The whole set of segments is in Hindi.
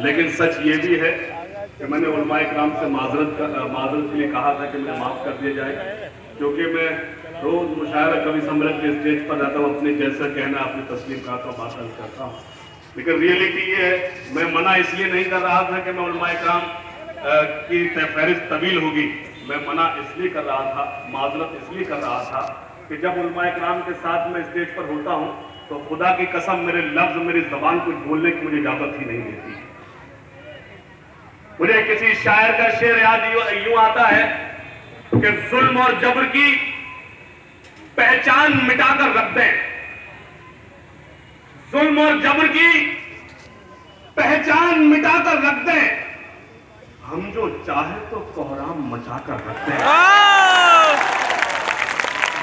लेकिन सच ये भी है कि मैंने उलमाए किराम से माजरत के लिए कहा था कि मुझे माफ कर दिया जाए, क्योंकि मैं रोज मुशायरा कवि सम्मेलन के स्टेज पर जाता हूँ, अपने जैसा कहना अपनी तस्लीम करता हूँ, बात करता हूँ, लेकिन रियलिटी ये है मैं मना इसलिए नहीं कर रहा था कि मैं उलमाए किराम की फहरिस्त तवील होगी, मैं मना इसलिए कर रहा था, माजरत इसलिए कर रहा था कि जब उलमाए किराम के साथ मैं स्टेज पर होता हूँ तो खुदा की कसम मेरे लफ्ज मेरी जबान को बोलने की मुझे इजाजत ही नहीं देती। मुझे किसी शायर का शेर याद यूं आता है कि जुल्म और जबर की पहचान मिटाकर रख दें, जुल्म और जबर की पहचान मिटाकर रख दें, हम जो चाहे तो कोहराम मचाकर रख दें।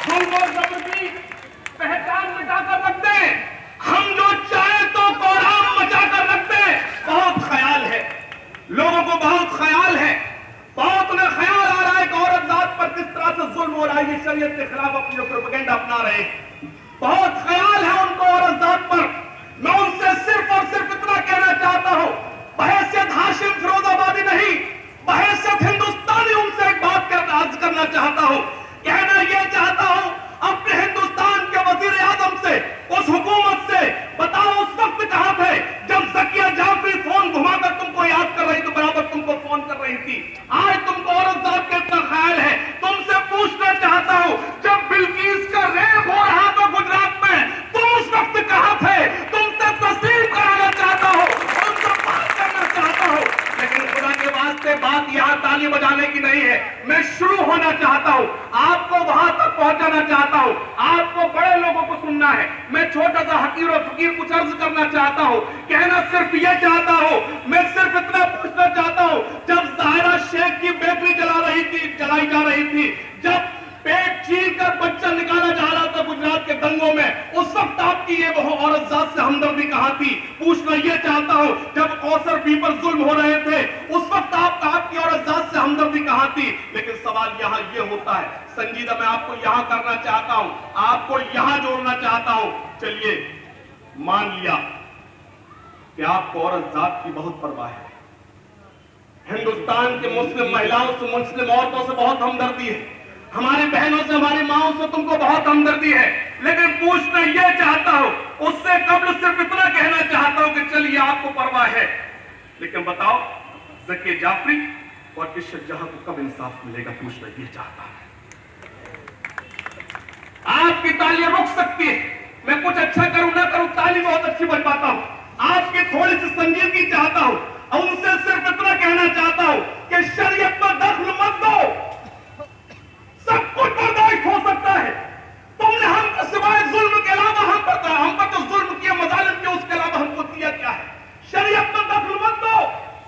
जुल्म और जबर की पहचान मिटाकर रख दें, हम जो चाहे तो कोहराम मचाकर रख दें। बहुत ख्याल है, लोगों को बहुत ख्याल है, बहुत उन्हें ख्याल आ रहा है कि औरत जात पर किस तरह से जुल्म हो रहा है, ये शरीयत के खिलाफ अपनी प्रोपेगेंडा अपना रहे हैं, बहुत ख्याल है उनको औरत जात पर। मैं उनसे सिर्फ और सिर्फ इतना कहना चाहता हूं, बहैसियत हाशिम फिरोजाबादी नहीं, बहैसियत हिंदुस्तानी उनसे एक बात करना चाहता हूं, कहना यह चाहता हूं अपने हिंदुस्तान के वजीर आजम से, उस हुकूमत से, बताओ उस वक्त कहां थे जब ज़किया जाफरी फोन घुमाकर तुमको याद कर रही, तो बराबर तुमको फोन कर रही थी। आज तुमको औरत जात का इतना ख्याल है, तुमसे पूछना चाहता हूं जब बिल्किस का रेप हो रहा था गुजरात में, तुम उस वक्त कहां थे? तुमसे तस्लीम कराना चाहता हूं, तुमसे बात करना चाहता हूं, लेकिन खुदा के वास्ते बात यहां ताली बजाने की नहीं है, मैं शुरू होना चाहता हूं, आपको वहां तक पहुंचाना चाहता हूं, आपको बड़े लोगों को सुनना है, मैं छोटा सा हकीर और फकीर कुछ अर्ज करना चाहता हूं, कहना सिर्फ यह चाहता हूं, मैं सिर्फ इतना पूछना चाहता हूं, जब ज़ाहिरा शेख की बेकरी जलाई जा रही थी, जब पेट चीर कर बच्चा निकाला जा रहा था गुजरात के दंगों में, उस वक्त आपकी ये वो औरत जात से हमदर्दी कहां थी? पूछना यह चाहता हूं, जब कौसर बी पर जुल्म हो रहे थे, उस वक्त आपकी औरत जात से हमदर्दी कहां थी? लेकिन सवाल यहां यह होता है, संजीदा मैं आपको यहां करना चाहता हूं, आपको यहां जोड़ना चाहता हूं। चलिए मान लिया कि आपको औरत जात की बहुत परवाह है, हिंदुस्तान के मुस्लिम महिलाओं से, मुस्लिम औरतों से बहुत हमदर्दी है, हमारी बहनों से, हमारी माओं से तुमको बहुत हमदर्दी है, लेकिन पूछना यह चाहता हूं, उससे कबल सिर्फ इतना कहना चाहता हूं कि चलिए आपको परवाह है, लेकिन बताओ ज़किया जाफरी और इश्क जहां को कब इंसाफ मिलेगा? पूछना यह चाहता हूं। आपकी तालियां रुक सकती है, मैं कुछ अच्छा करूं ना करूं, ताली बहुत अच्छी बन पाता हूं, आपकी थोड़ी सी संजीदगी चाहता हूं, और उनसे सिर्फ इतना कहना चाहता हूं कि शरीयत में दखल मत दो, सब कुछ बर्दाश्त हो सकता है, तुमने हमको सिवाय जुल्म के अलावा हम पर तो जुल्म किया, मजालिम किया, उसके अलावा हमको दिया क्या है? शरीयत में दखल मत दो,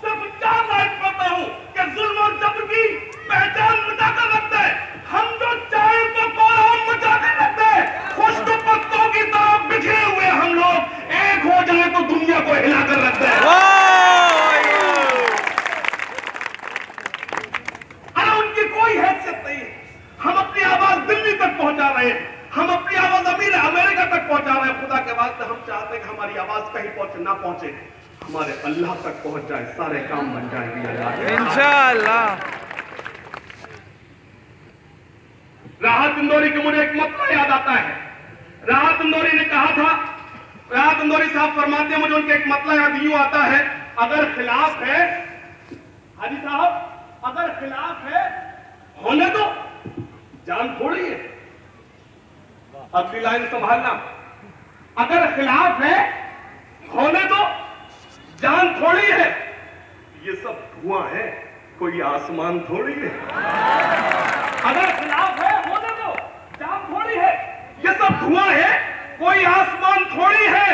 सिर्फ चार लाइन कहता हूं कि जुल्म और जबर की पहचान मिटाकर रखते हैं, हम जो चाहे तो कोहराम मचाकर रखते हैं, खुश्क पत्तों की तरह बिखरे हुए हम लोग एक हो जाए तो दुनिया को हिलाकर रखते हैं। अरे उनकी कोई हैसियत नहीं है, हम अपनी आवाज दिल्ली तक पहुंचा रहे हैं, हम अपनी आवाज अमेरिका तक पहुंचा रहे हैं, खुदा के वास्ते हम चाहते हैं कि हमारी आवाज कहीं पहुंचे ना पहुंचे, हमारे अल्लाह तक पहुंच जाए, सारे काम बन जाएंगे इंशाअल्लाह। राहत इंदौरी के मुझे एक मतला याद आता है, राहत इंदौरी ने कहा था, राहत इंदौरी साहब फरमाते हैं, मुझे उनके एक मतला याद यूं आता है, अगर खिलाफ है हाजी साहब, अगर खिलाफ है होने दो, जान थोड़ी है, अगली लाइन संभालना, अगर खिलाफ है होने दो, जान थोड़ी है, ये सब धुआं है, कोई आसमान थोड़ी है, अगर खिलाफ है होने दो, जान थोड़ी है, ये सब धुआं है, कोई आसमान थोड़ी है,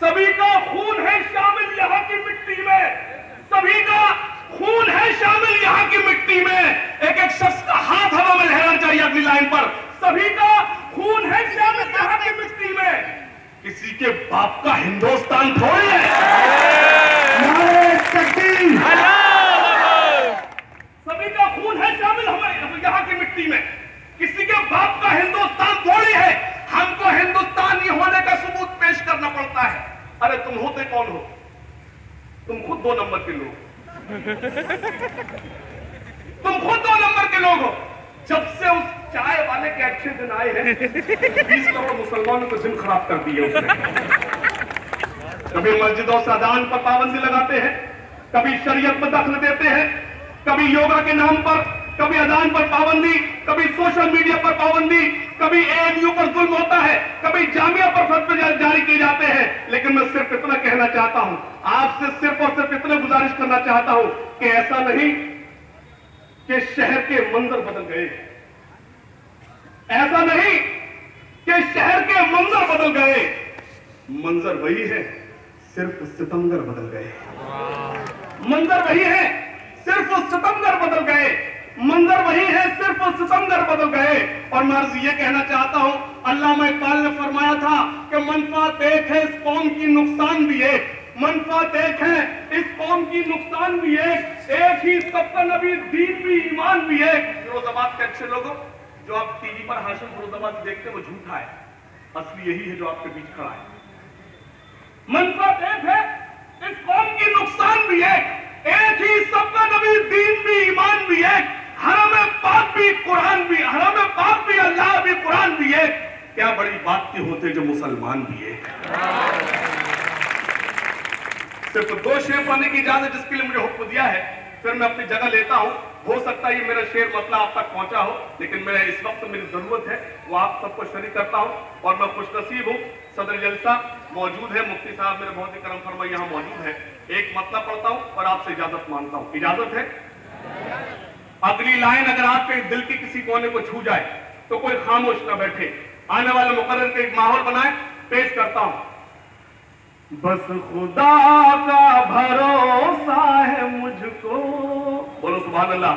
सभी का खून है शामिल यहां की मिट्टी में, सभी का खून है शामिल यहां की मिट्टी में, एक एक शख्स का हाथ हवा में लहराना चाहिए अगली लाइन पर, सभी का खून है शामिल यहां की मिट्टी में, किसी के बाप का हिंदुस्तान थोड़ी है। सभी का खून है शामिल हमारे यहां की मिट्टी में, किसी के बाप का हिंदुस्तान थोड़ी है, हमको हिंदुस्तानी होने का सबूत पेश करना पड़ता है। अरे तुम होते कौन हो? तुम खुद 2 नंबर के लोग, तुम खुद 2 नंबर के लोग हो। जब से उस चाय वाले के अच्छे दिन आए हैं 20 करोड़ मुसलमानों को दिन खराब कर दिए उसने। कभी मस्जिदों से अजान पर पाबंदी लगाते हैं, कभी शरीयत में दखल देते हैं, कभी योगा के नाम पर, कभी अजान पर पाबंदी, कभी सोशल मीडिया पर पाबंदी, कभी एएनयू पर जुल्म होता है, कभी जामिया पर फतवे जारी किए जाते हैं। लेकिन मैं सिर्फ इतना कहना चाहता हूं, आपसे सिर्फ और सिर्फ इतना गुजारिश करना चाहता हूं कि ऐसा नहीं कि शहर के मंजर बदल गए, ऐसा नहीं कि शहर के मंजर बदल गए, मंजर वही है, सिर्फ सितमगर बदल गए। मंजर वही है, सिर्फ सितमगर बदल गए, मंजर वही है, सिर्फ सितमगर बदल गए। और मैं अर्ज ये कहना चाहता हूं, अल्लामा इकबाल ने फरमाया था कि मनफात एक है, इस कौम की नुकसान भी एक, मनफात एक है, इस कौम की नुकसान भी एक ही सबका नबी, दीन भी, ईमान भी एक। फिरोजाबाद के अच्छे लोगों, जो आप टीवी पर हाशिम फिरोजाबाद देखते हैं वो झूठा है, असली यही है जो आपके बीच खड़ा है। मनफात एक है, इस कौम की नुकसान भी एक ही सबका नबी, दीन भी, ईमान भी एक, हरम पाक भी, कुरान भी, हरम पाक भी, अल्लाह भी, कुरान भी एक। क्या बड़ी बात के होते जो मुसलमान भी एक। सिर्फ 2 शेर पढ़ने की इजाजत जिसके लिए मुझे हुक्म दिया है, फिर मैं अपनी जगह लेता हूं। हो सकता है ये मेरा शेर मसला आप तक पहुंचा हो, लेकिन मेरा इस वक्त मेरी जरूरत है वो आप सबको शरीक करता हूं। और मैं खुशनसीब हूं, सदर जलसा मौजूद है, मुफ्ती साहब मेरे बहुत ही करम फरमा यहां मौजूद है। एक मतलब पढ़ता हूं और आपसे इजाजत मांगता हूं, इजाजत है। अगली लाइन अगर आपके दिल के किसी कोने को छू जाए तो कोई खामोश ना बैठे, आने वाले मुकर्रर के एक माहौल बनाए। पेश करता हूं। बस खुदा का भरोसा है मुझको, बोलो सुभान अल्लाह।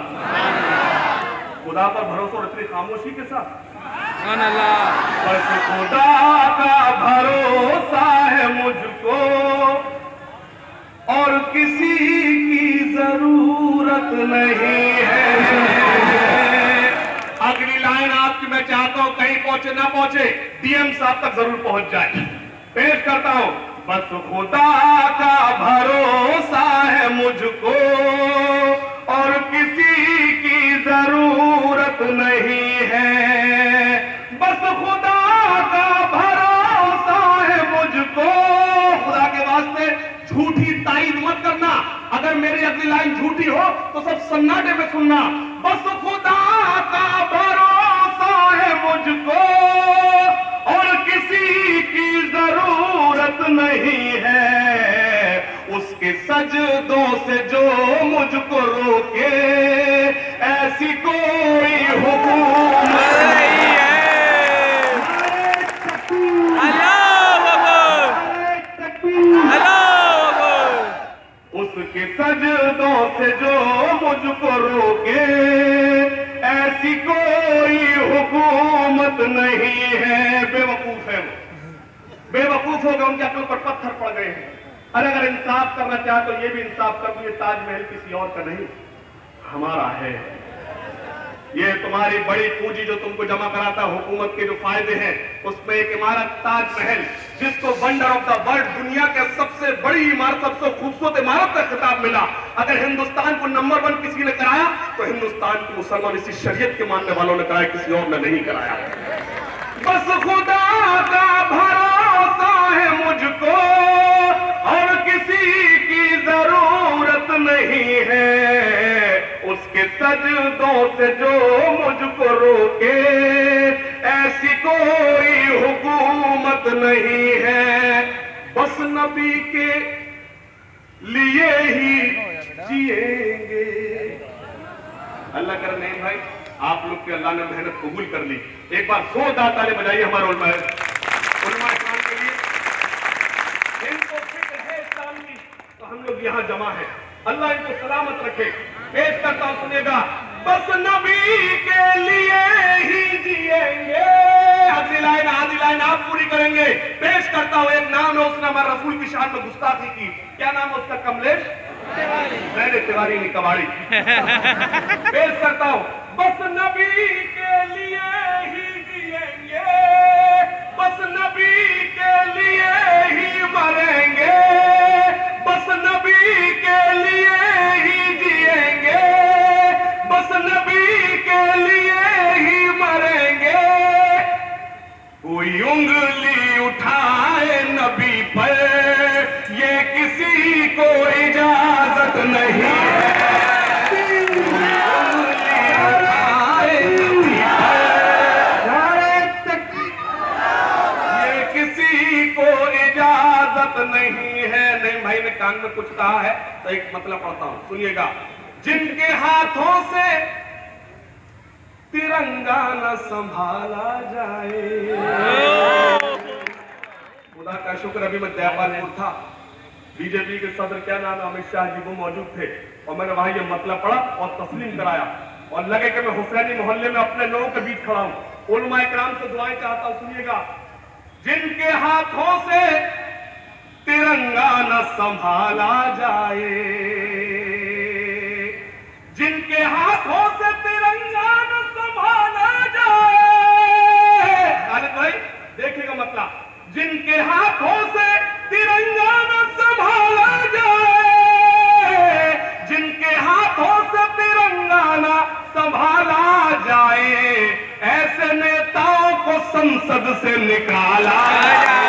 खुदा पर भरोसा और इतनी खामोशी के साथ सुभान अल्लाह। बस खुदा का भरोसा है मुझको और किसी की जरूरत नहीं है। अगली लाइन आपकी मैं चाहता हूं कहीं पहुंचे ना पहुंचे, डीएम साहब तक जरूर पहुंच जाए। पेश करता हूं। बस खुदा का भरोसा है मुझको और किसी की जरूरत नहीं है। बस खुदा का भरोसा है मुझको। खुदा के वास्ते झूठी तारीफ मत करना, अगर मेरी अगली लाइन झूठी हो तो सब सन्नाटे में सुनना। बस खुदा का भरोसा है मुझको और किसी की जरूरत नहीं है। उसके सजदों से जो मुझको रोके ऐसी कोई हुकूमत नहीं है। उसके सजदों से जो मुझको रोके ऐसी कोई हुकूमत नहीं है। बेवकूफ है वो, बेवकूफ हो गए, उनके अकल पर पत्थर पड़ गए हैं। अगर इंसाफ करना चाहे तो ये भी इंसाफ कर दो, ये ताजमहल किसी और का नहीं हमारा है। ये तुम्हारी बड़ी पूंजी जो तुमको जमा कराता है, हुकूमत के जो फायदे हैं, उसमें एक इमारत ताजमहल, जिसको वंडर ऑफ द वर्ल्ड, दुनिया के सबसे बड़ी इमारत, सबसे खूबसूरत इमारत का खिताब मिला। अगर हिंदुस्तान को नंबर 1 किसी ने कराया तो हिंदुस्तान के मुसलमान इसी शरीयत के मानने वालों ने कराया, किसी और ने नहीं कराया। बस खुदा का भरोसा है मुझको और किसी की जरूरत नहीं है। उसके सजदों से जो मुझको रोके ऐसी कोई हुकूमत नहीं है। बस नबी के लिए ही जिएंगे। अल्लाह कर नहीं भाई, आप लोग के अल्लाह ने मेहनत कबूल कर ली। एक बार 100 ताली बजाइए हमारे उलमा इस्लाम के लिए। इनको फिक्र है इस्लाम की तो हम लोग यहाँ जमा है। अल्लाह इनको सलामत रखे। पेश करता हूं, सुनिएगा। बस नबी के लिए ही जिएंगे। अगली लाइन आधी लाइन आप पूरी करेंगे। पेश करता हूं, एक नाम है, उसने हमारे रसूल की शान में गुस्ताखी की। क्या नाम है उसका? कमलेश मैंने तिवारी नहीं, कबाड़ी। पेश करता हूं। बस नबी के लिए ही जिएंगे, बस नबी के लिए ही मरेंगे, बस नबी किसी को इजाजत नहीं नहीं है। नहीं भाई ने कान में कुछ कहा है तो एक मतलब पढ़ता हूं, सुनिएगा। जिनके हाथों से तिरंगा न संभाला जाए। खुदा का शुक्र अभी मैं दयापालपुर था, बीजेपी के सदर क्या नाम है अमित शाह जी वो मौजूद थे और मैंने वहां ये मतलब पढ़ा और तस्लीम कराया और लगे कि मैं हुसैनी मोहल्ले में अपने लोगों के बीच खड़ा हूं। उलमा इकराम से दुआएं चाहता हूं, सुनिएगा। जिनके हाथों से तिरंगा न संभाला जाए, जिनके हाथों से तिरंगा न संभाला जाए। अरे भाई देखिएगा मतलब, जिनके हाथों से तिरंगा न संभाला जाए, जिनके हाथों से तिरंगा न संभाला जाए, ऐसे नेताओं को संसद से निकाला जाए।